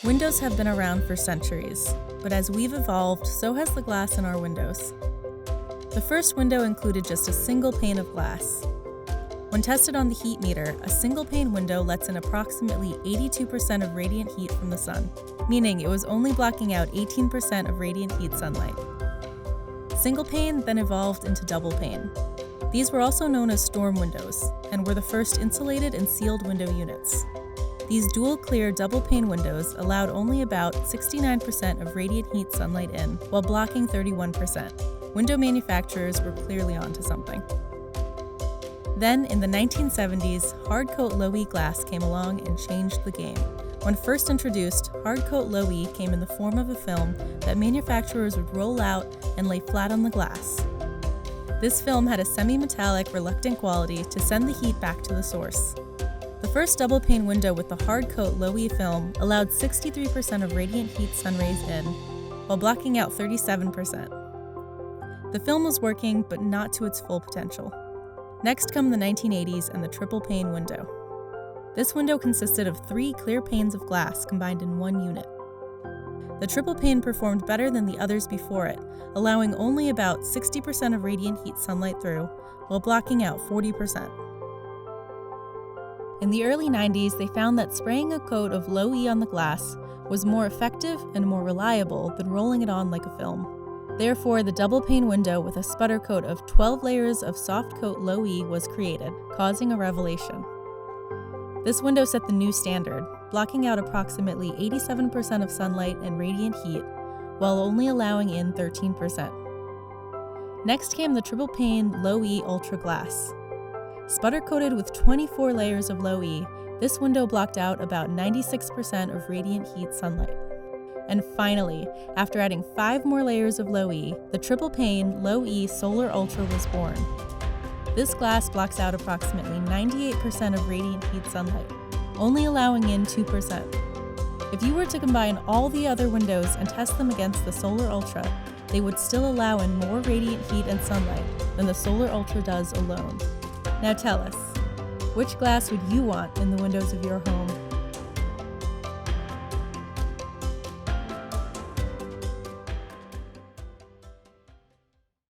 Windows have been around for centuries, but as we've evolved, so has the glass in our windows. The first window included just a single pane of glass. When tested on the heat meter, a single pane window lets in approximately 82% of radiant heat from the sun, meaning it was only blocking out 18% of radiant heat sunlight. Single pane then evolved into double pane. These were also known as storm windows, and were the first insulated and sealed window units. These dual-clear double-pane windows allowed only about 69% of radiant heat sunlight in, while blocking 31%. Window manufacturers were clearly onto something. Then, in the 1970s, hard-coat low-E glass came along and changed the game. When first introduced, hard-coat low-E came in the form of a film that manufacturers would roll out and lay flat on the glass. This film had a semi-metallic, reluctant quality to send the heat back to the source. The first double-pane window with the hard-coat low-E film allowed 63% of radiant heat sun rays in, while blocking out 37%. The film was working, but not to its full potential. Next come the 1980s and the triple-pane window. This window consisted of 3 clear panes of glass combined in one unit. The triple pane performed better than the others before it, allowing only about 60% of radiant heat sunlight through, while blocking out 40%. In the early 90s, they found that spraying a coat of low-E on the glass was more effective and more reliable than rolling it on like a film. Therefore, the double-pane window with a sputter coat of 12 layers of soft coat low-E was created, causing a revelation. This window set the new standard, blocking out approximately 87% of sunlight and radiant heat, while only allowing in 13%. Next came the triple-pane low-E ultra glass. Sputter-coated with 24 layers of low-E, this window blocked out about 96% of radiant heat sunlight. And finally, after adding 5 more layers of low-E, the triple-pane low-E Solar Ultra was born. This glass blocks out approximately 98% of radiant heat sunlight, only allowing in 2%. If you were to combine all the other windows and test them against the Solar Ultra, they would still allow in more radiant heat and sunlight than the Solar Ultra does alone. Now tell us, which glass would you want in the windows of your home?